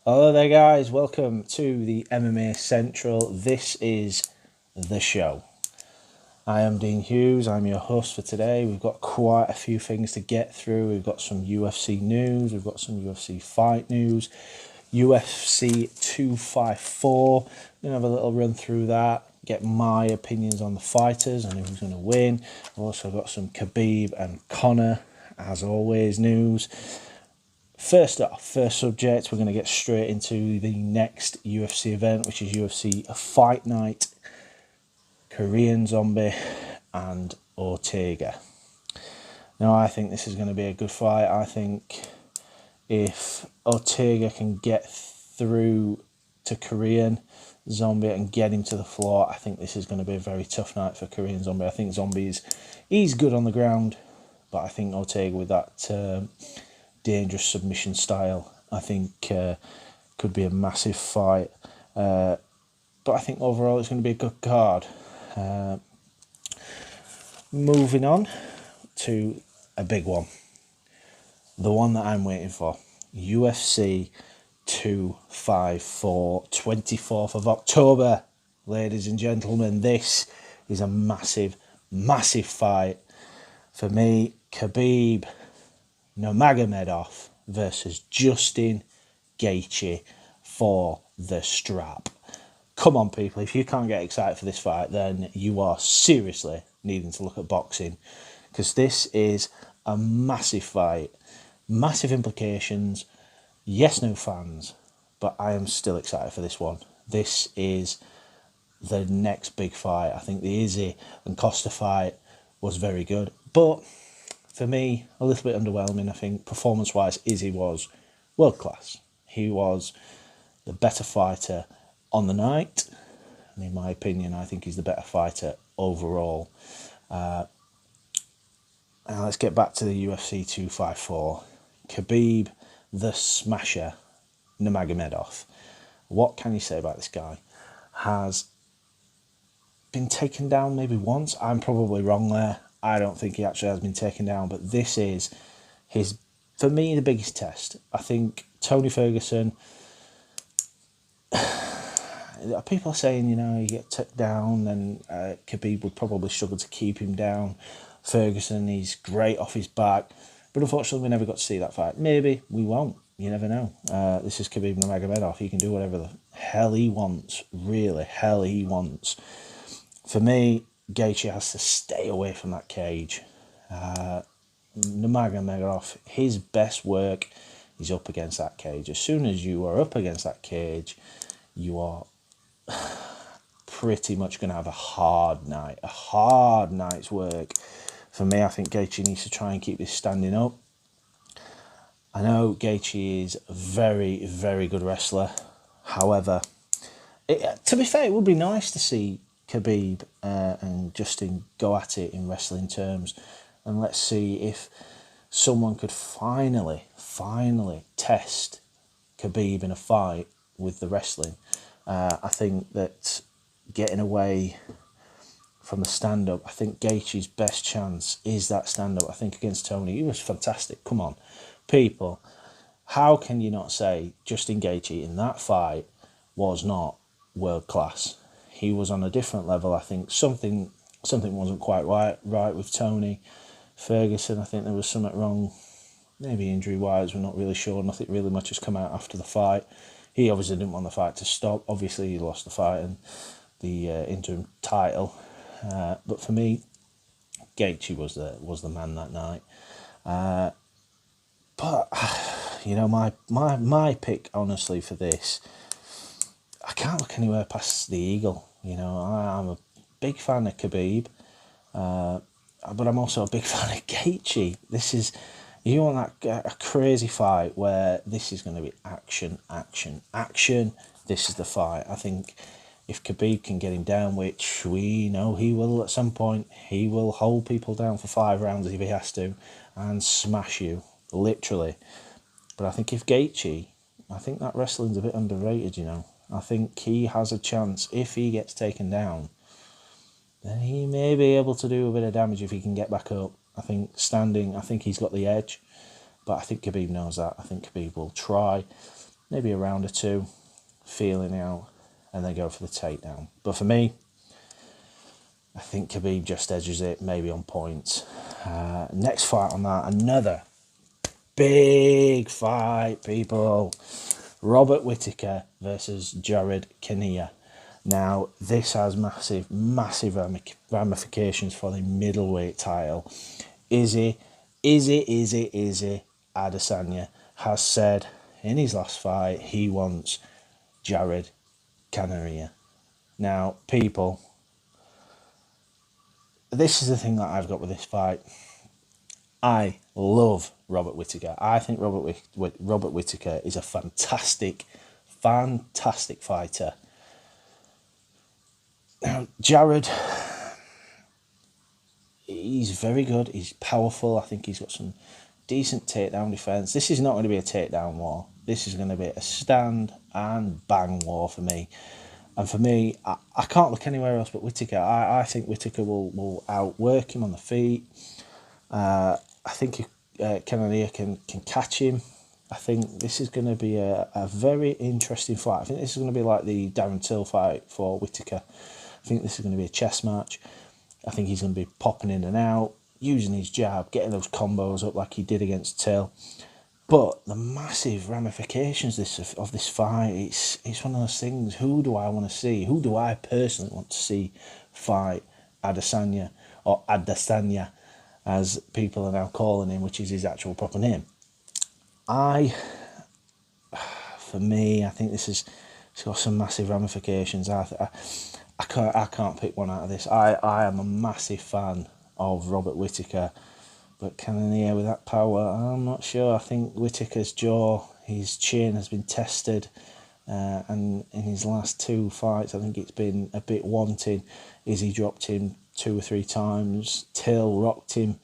Hello there, guys. Welcome to the MMA Central. This is the show. I am Dean Hughes. I'm your host for today. We've got quite a few things to get through. We've got some UFC news. We've got some UFC fight news. UFC 254. We're going to have a little run through that. Get my opinions on the fighters and who's going to win. I've also got some Khabib and Conor, as always, news. First subject, we're going to get straight into the next UFC event, which is UFC Fight Night, Korean Zombie and Ortega. Now, I think this is going to be a good fight. I think if Ortega can get through to Korean Zombie and get him to the floor, I think this is going to be a very tough night for Korean Zombie. I think he's good on the ground, but I think Ortega with that dangerous submission style, I think could be a massive fight. But I think overall it's going to be a good card. Moving on to a big one. The one that I'm waiting for. UFC 254, 24th of October. Ladies and gentlemen, this is a massive, massive fight. For me, Khabib Nurmagomedov versus Justin Gaethje for the strap. Come on, people, if you can't get excited for this fight, then you are seriously needing to look at boxing, because this is a massive fight, massive implications. Yes, no fans, but I am still excited for this one. This is the next big fight. I think the Izzy and Costa fight was very good, but for me, a little bit underwhelming. I think performance-wise, Izzy was world-class. He was the better fighter on the night. And in my opinion, I think he's the better fighter overall. Now let's get back to the UFC 254. Khabib, the Smasher, Nurmagomedov. What can you say about this guy? Has been taken down maybe once. I'm probably wrong there. I don't think he actually has been taken down, but this is for me, the biggest test. I think Tony Ferguson, people are saying, you get took down and Khabib would probably struggle to keep him down. Ferguson, he's great off his back, but unfortunately we never got to see that fight. Maybe we won't. You never know. This is Khabib Nurmagomedov. He can do whatever the hell he wants. Really, hell he wants. For me, Gaethje has to stay away from that cage. Nurmagomedov, his best work is up against that cage. As soon as you are up against that cage, you are pretty much going to have a hard night's work. For me, I think Gaethje needs to try and keep this standing up. I know Gaethje is a very, very good wrestler. However, to be fair, it would be nice to see Khabib and Justin go at it in wrestling terms, and let's see if someone could finally test Khabib in a fight with the wrestling. I think that getting away from the stand-up, I think Gaethje's best chance is that stand-up. I think against Tony, he was fantastic. Come on, people, how can you not say Justin Gaethje in that fight was not world class? He was on a different level. I think something wasn't quite right with Tony Ferguson. I think there was something wrong, maybe injury-wise. We're not really sure. Nothing really much has come out after the fight. He obviously didn't want the fight to stop. Obviously, he lost the fight and the interim title. But for me, Gaethje was the man that night. But my pick, honestly, for this, I can't look anywhere past the Eagle. I'm a big fan of Khabib, but I'm also a big fan of Gaethje. You want a crazy fight where this is going to be action. This is the fight. I think if Khabib can get him down, which we know he will at some point, he will hold people down for 5 rounds if he has to and smash you, literally. But I think if Gaethje, I think that wrestling's a bit underrated, I think he has a chance. If he gets taken down, then he may be able to do a bit of damage if he can get back up. I think standing, I think he's got the edge, but I think Khabib knows that. I think Khabib will try maybe a round or two, feeling out, and then go for the takedown. But for me, I think Khabib just edges it, maybe on points. Next fight on that, another big fight, people. Robert Whittaker versus Jared Cannonier. Now, this has massive, massive ramifications for the middleweight title. Izzy Adesanya has said in his last fight he wants Jared Cannonier. Now, people, this is the thing that I've got with this fight. I love Robert Whittaker. I think Robert Whittaker is a fantastic fighter. Now, Jared, he's very good. He's powerful. I think he's got some decent takedown defense. This is not going to be a takedown war. This is going to be a stand and bang war for me. And for me, I can't look anywhere else but Whittaker. I think Whittaker will outwork him on the feet. I think Cannonier can catch him. I think this is going to be a very interesting fight. I think this is going to be like the Darren Till fight for Whittaker. I think this is going to be a chess match. I think he's going to be popping in and out, using his jab, getting those combos up like he did against Till. But the massive ramifications of this fight, it's one of those things. Who do I want to see? Who do I personally want to see fight Adesanya, or Adesanya, as people are now calling him, which is his actual proper name? For me, I think it's got some massive ramifications. I can't pick one out of this. I am a massive fan of Robert Whittaker, but Cannonier with that power, I'm not sure. I think Whittaker's jaw, his chin has been tested, and in his last two fights, I think it's been a bit wanting. Izzy dropped him 2 or 3 times. Till rocked him.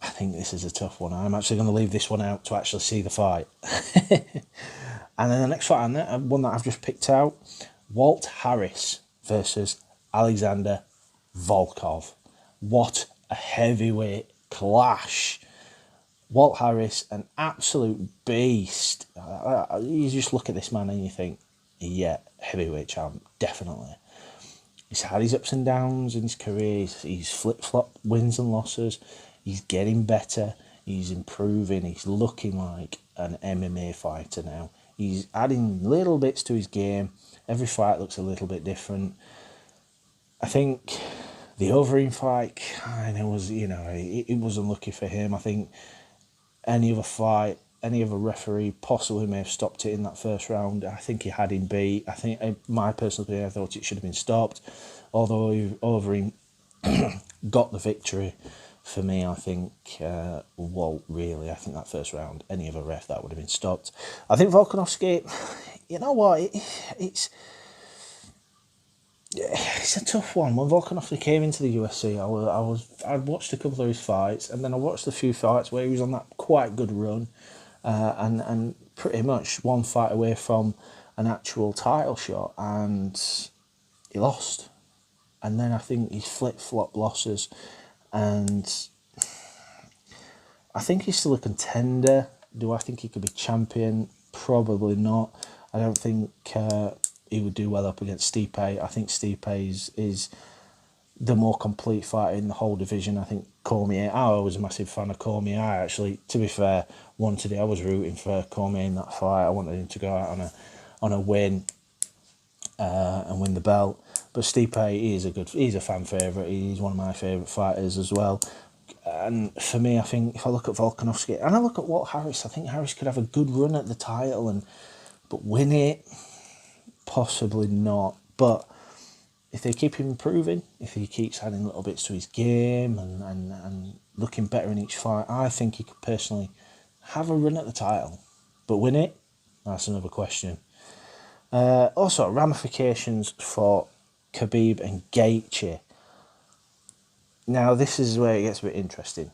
I think this is a tough one. I'm actually going to leave this one out to actually see the fight. And then the next fight, one that I've just picked out, Walt Harris versus Alexander Volkov. What a heavyweight clash. Walt Harris, an absolute beast. You just look at this man and you think, yeah, heavyweight champ, definitely. He's had his ups and downs in his career. He's flip-flop wins and losses. He's getting better. He's improving. He's looking like an MMA fighter now. He's adding little bits to his game. Every fight looks a little bit different. I think the Overeem fight kind of was, it was unlucky for him. I think any other fight, any other referee possibly may have stopped it in that first round. I think he had him beat. I think, my personal opinion, I thought it should have been stopped. Although Overeem got the victory, for me, I think Walt, really, I think that first round, any other ref, that would have been stopped. I think Volkanovski, you know what, it's a tough one. When Volkanovski came into the UFC, I'd watched a couple of his fights, and then I watched a few fights where he was on that quite good run, and pretty much one fight away from an actual title shot, and he lost. And then I think he flip-flop losses, and I think he's still a contender. Do I think he could be champion? Probably not. I don't think he would do well up against Stipe. I think Stipe is the more complete fighter in the whole division. I think Cormier, I was a massive fan of Cormier. I actually, to be fair, I was rooting for Cormier in that fight. I wanted him to go out on a win and win the belt. But Stipe he's a fan favourite. He's one of my favourite fighters as well. And for me, I think if I look at Volkanovski and I look at Walt Harris, I think Harris could have a good run at the title, but win it, possibly not. But if they keep him improving, if he keeps adding little bits to his game and looking better in each fight, I think he could personally have a run at the title. But win it, that's another question. Also, ramifications for Khabib and gaethje. Now, this is where it gets a bit interesting.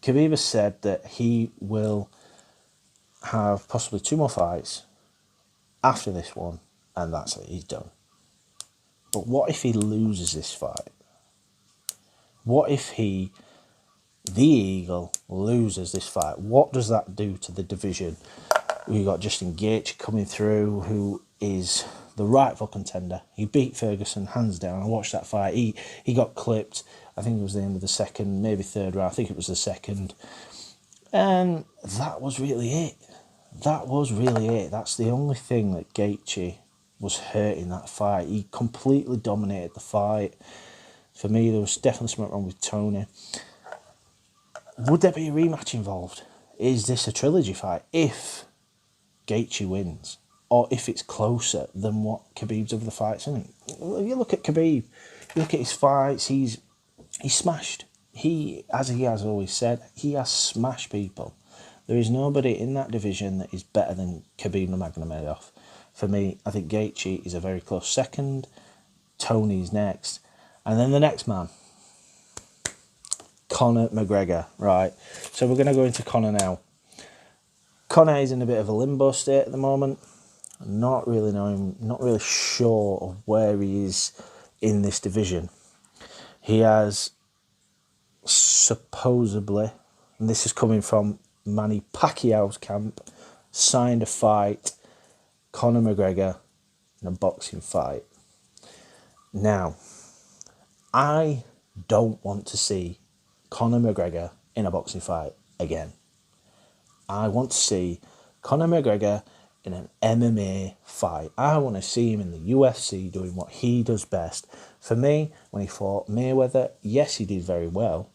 Khabib has said that he will have possibly 2 more fights after this one, and that's it, he's done. But what if he loses this fight? What if the Eagle, loses this fight? What does that do to the division? We got Justin Gaethje coming through, who is the rightful contender. He beat Ferguson hands down. I watched that fight. He got clipped. I think it was the end of the second, maybe third round. I think it was the second. And that was really it. That was really it. That's the only thing that Gaethje was hurting that fight. He completely dominated the fight. For me, there was definitely something wrong with Tony. Would there be a rematch involved? Is this a trilogy fight? If Gaethje wins, or if it's closer than what Khabib's other fights in. You look at Khabib, you look at his fights, he's smashed. As he has always said, he has smashed people. There is nobody in that division that is better than Khabib Nurmagomedov. For me, I think Gaethje is a very close second. Tony's next. And then the next man, Conor McGregor. Right, so we're going to go into Conor now. Conor is in a bit of a limbo state at the moment. Not really knowing, not really sure of where he is in this division. He has supposedly, and this is coming from Manny Pacquiao's camp, signed a fight, Conor McGregor, in a boxing fight. Now, I don't want to see Conor McGregor in a boxing fight again. I want to see Conor McGregor in an MMA fight. I want to see him in the UFC doing what he does best. For me, when he fought Mayweather, yes, he did very well.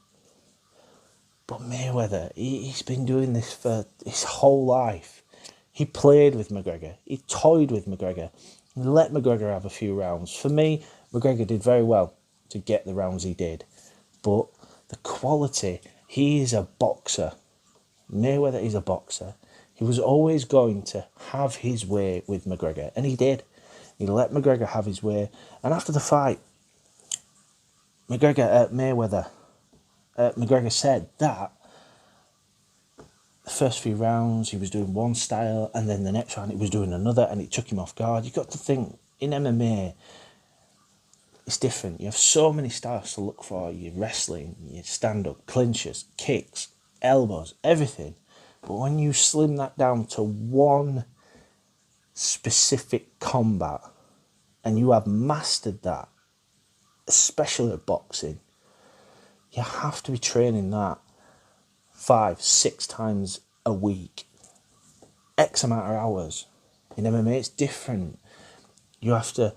But Mayweather, he's been doing this for his whole life. He played with McGregor. He toyed with McGregor. He let McGregor have a few rounds. For me, McGregor did very well to get the rounds he did. But the quality, he is a boxer. Mayweather is a boxer. He was always going to have his way with McGregor, and he did. He let McGregor have his way. And after the fight, McGregor said that the first few rounds he was doing one style, and then the next round he was doing another, and it took him off guard. You've got to think, in MMA, it's different. You have so many styles to look for. Your wrestling, your stand-up, clinches, kicks, elbows, everything. But when you slim that down to one specific combat, and you have mastered that, especially at boxing, you have to be training that 5-6 times a week, X amount of hours. In MMA, it's different. You have to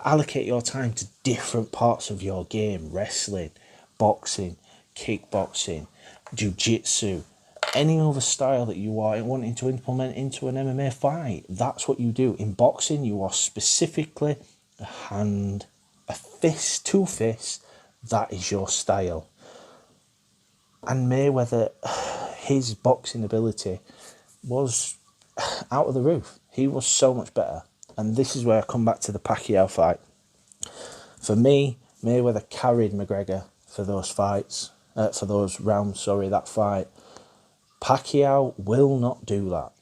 allocate your time to different parts of your game: wrestling, boxing, kickboxing, jiu-jitsu, any other style that you are wanting to implement into an MMA fight. That's what you do. In boxing, you are specifically a hand, a fist, two fists. That is your style. And Mayweather, his boxing ability was out of the roof. He was so much better. And this is where I come back to the Pacquiao fight. For me, Mayweather carried McGregor for those fights, for those rounds, that fight. Pacquiao will not do that.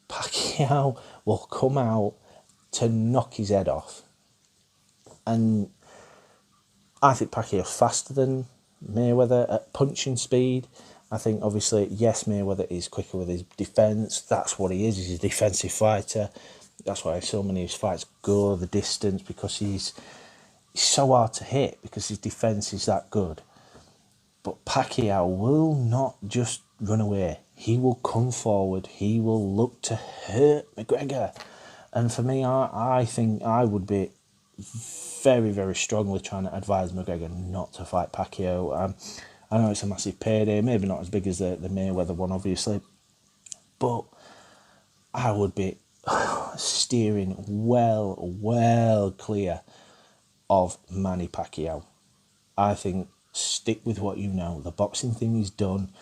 Pacquiao will come out to knock his head off. And I think Pacquiao's faster than Mayweather at punching speed. I think, obviously, yes, Mayweather is quicker with his defence. That's what he is. He's a defensive fighter. That's why so many of his fights go the distance, because he's so hard to hit, because his defence is that good. But Pacquiao will not just run away. He will come forward. He will look to hurt McGregor. And for me, I think I would be very, very strongly trying to advise McGregor not to fight Pacquiao. I know it's a massive payday, maybe not as big as the Mayweather one, obviously, but I would be steering well clear of Manny Pacquiao. I think stick with what you know. The boxing thing is done.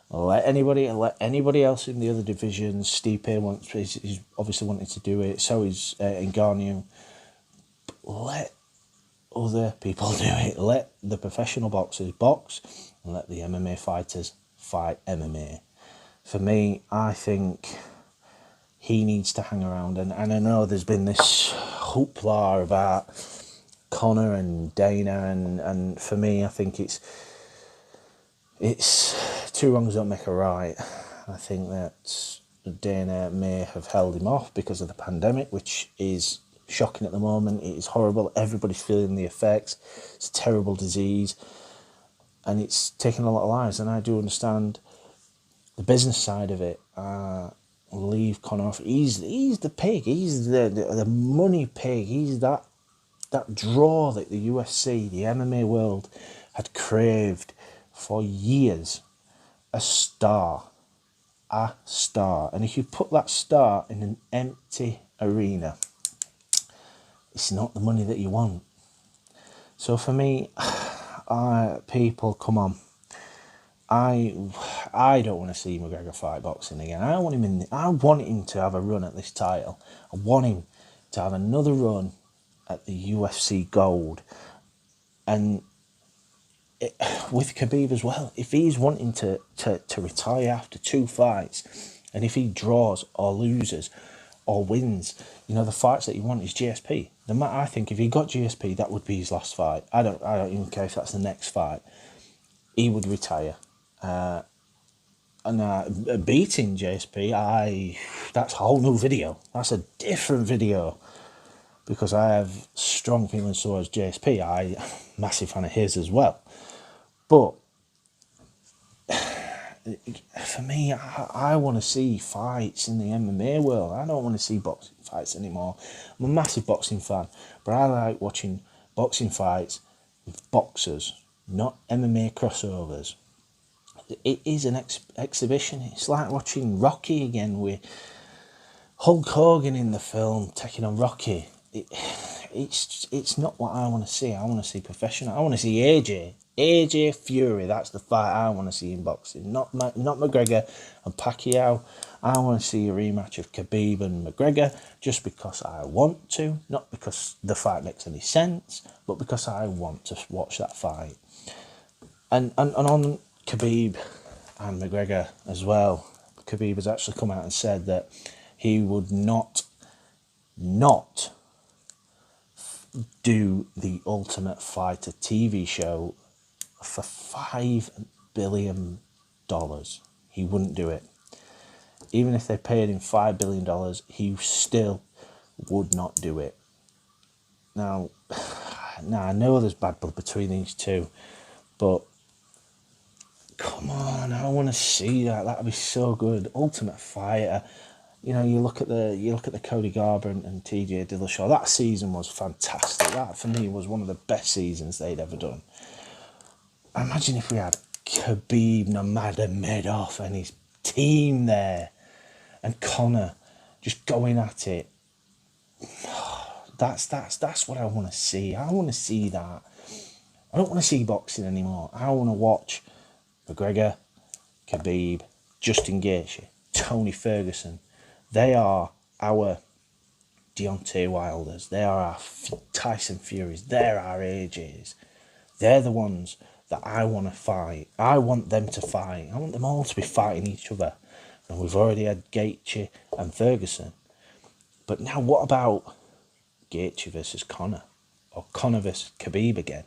Let anybody else in the other divisions. Stipe he's obviously wanting to do it. So is Ngannou. Let other people do it. Let the professional boxers box, and let the MMA fighters fight MMA. For me, I think he needs to hang around. And I know there's been this hoopla about Conor and Dana, and for me, I think it's two wrongs don't make a right. I think that Dana may have held him off because of the pandemic, which is shocking at the moment. It is horrible. Everybody's feeling the effects. It's a terrible disease, and it's taken a lot of lives. And I do understand the business side of it. Leave Conor off. He's the pig. He's the money pig. He's that draw that the UFC, the MMA world, had craved for years. A star. And if you put that star in an empty arena, it's not the money that you want. So for me, people, come on. I don't want to see McGregor fight boxing again. I want him to have a run at this title. I want him to have another run at the UFC Gold, and with Khabib as well. If he's wanting to retire after 2 fights, and if he draws or loses or wins, the fights that you want is GSP. I think if he got GSP, that would be his last fight. I don't even care if that's the next fight. He would retire. Beating GSP, that's a whole new video. That's a different video, because I have strong feelings towards GSP. I'm a massive fan of his as well. But for me, I want to see fights in the MMA world. I don't want to see boxing fights anymore. I'm a massive boxing fan, but I like watching boxing fights with boxers, not MMA crossovers. It is an exhibition. It's like watching Rocky again, with Hulk Hogan in the film taking on Rocky. It's not what I want to see. I want to see professional. I want to see AJ Fury. That's the fight I want to see in boxing. Not McGregor and Pacquiao. I want to see a rematch of Khabib and McGregor, just because I want to, not because the fight makes any sense, but because I want to watch that fight. And on Khabib and McGregor as well, Khabib has actually come out and said that he would not do the Ultimate Fighter TV show for $5 billion. He wouldn't do it. Even if they paid him $5 billion, he still would not do it. Now, I know there's bad blood between these two, but come on, I want to see that. That'd be so good. Ultimate Fighter. You look at the Cody Garber and TJ Dillashaw. That season was fantastic. That, for me, was one of the best seasons they'd ever done. Imagine if we had Khabib Nurmagomedov and his team there, and Conor just going at it. That's what I want to see. I want to see that. I don't want to see boxing anymore. I want to watch McGregor, Khabib, Justin Gaethje, Tony Ferguson. They are our Deontay Wilders. They are our Tyson Furies. They're our AJs. They're the ones that I want to fight. I want them to fight. I want them all to be fighting each other. And we've already had Gaethje and Ferguson. But now what about Gaethje versus Conor? Or Conor versus Khabib again?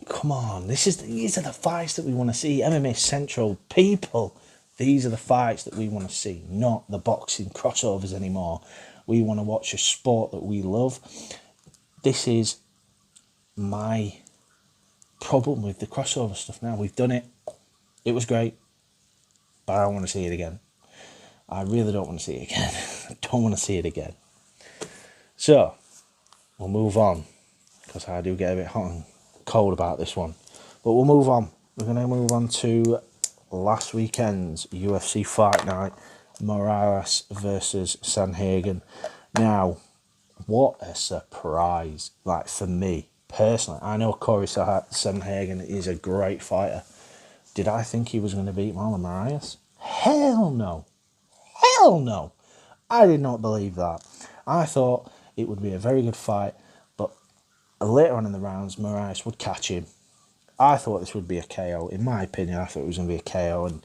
Come on, these are the fights that we want to see. MMA Central people, these are the fights that we want to see, not the boxing crossovers anymore. We want to watch a sport that we love. This is my problem with the crossover stuff now. We've done it. It was great, but I don't want to see it again. I really don't want to see it again. I don't want to see it again. So, we'll move on, because I do get a bit hot and cold about this one. But we'll move on. We're going to move on to last weekend's UFC Fight Night, Moraes versus Sandhagen. Now, what a surprise. Like, for me, personally, I know Corey Sandhagen is a great fighter. Did I think he was going to beat Marlon Moraes? Hell no. Hell no. I did not believe that. I thought it would be a very good fight, but later on in the rounds, Moraes would catch him. I thought this would be a KO. In my opinion, I thought it was going to be a KO. And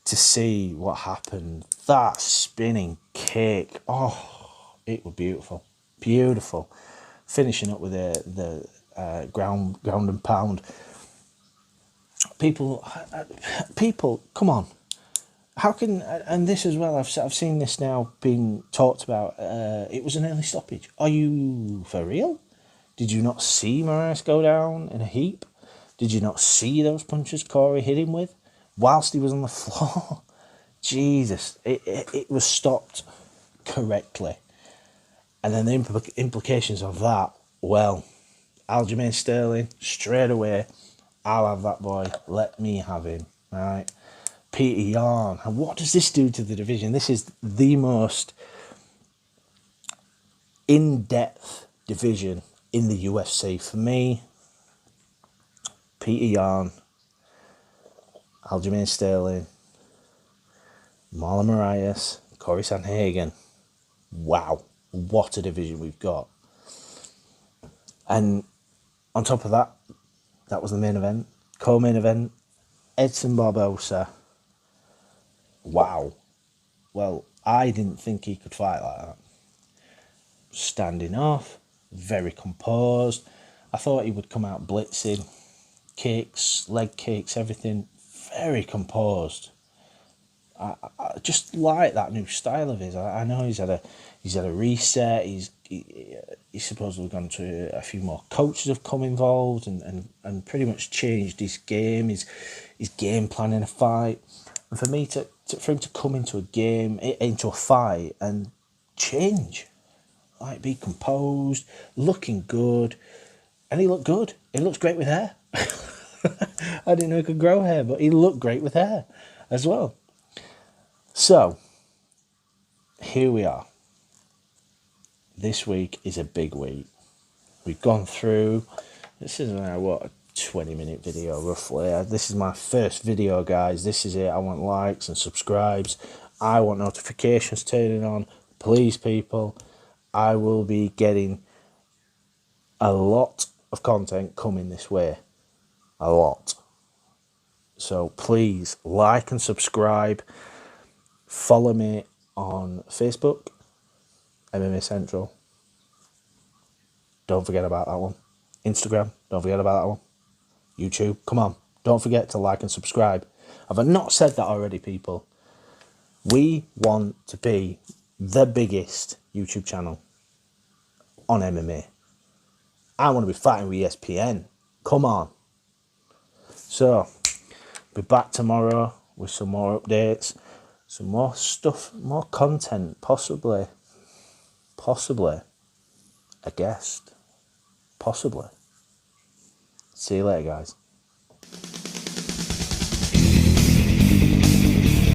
to see what happened, that spinning kick, oh, it was beautiful. Beautiful. Finishing up with the ground and pound. People, come on. How can, and this as well, I've seen this now being talked about, it was an early stoppage. Are you for real? Did you not see Moraes go down in a heap? Did you not see those punches Corey hit him with whilst he was on the floor? Jesus, it was stopped correctly. And then the implications of that, well, Aljamain Sterling, straight away, I'll have that boy, let me have him, right? Peter Yan, and what does this do to the division? This is the most in-depth division in the UFC. For me, Peter Yan, Aljamain Sterling, Marlon Moraes, Corey Sandhagen. Wow, what a division we've got. And on top of that, that was the main event. Co-main event, Edson Barbosa. Wow. Well, I didn't think he could fight like that. Standing off, very composed. I thought he would come out blitzing, kicks, leg kicks, everything. Very composed. I just like that new style of his. I know he's had a reset. He's supposedly gone to a few more coaches have come involved and pretty much changed his game, his game plan in a fight. And for me for him to come into a fight and change, like be composed, looking good, and he looked good. He looks great with hair. I didn't know he could grow hair, but he looked great with hair as well. So, here we are. This week is a big week. We've gone through, this is a 20-minute video roughly. This is my first video, guys. This is it. I want likes and subscribes. I want notifications turning on. Please, people, I will be getting a lot of content coming this way. A lot. So please like and subscribe. Follow me on Facebook, MMA Central. Don't forget about that one. Instagram, don't forget about that one. YouTube, come on. Don't forget to like and subscribe. Have I not said that already, people? We want to be the biggest YouTube channel on MMA. I want to be fighting with ESPN. Come on. So, be back tomorrow with some more updates. Some more stuff, more content, possibly a guest, possibly. See you later, guys.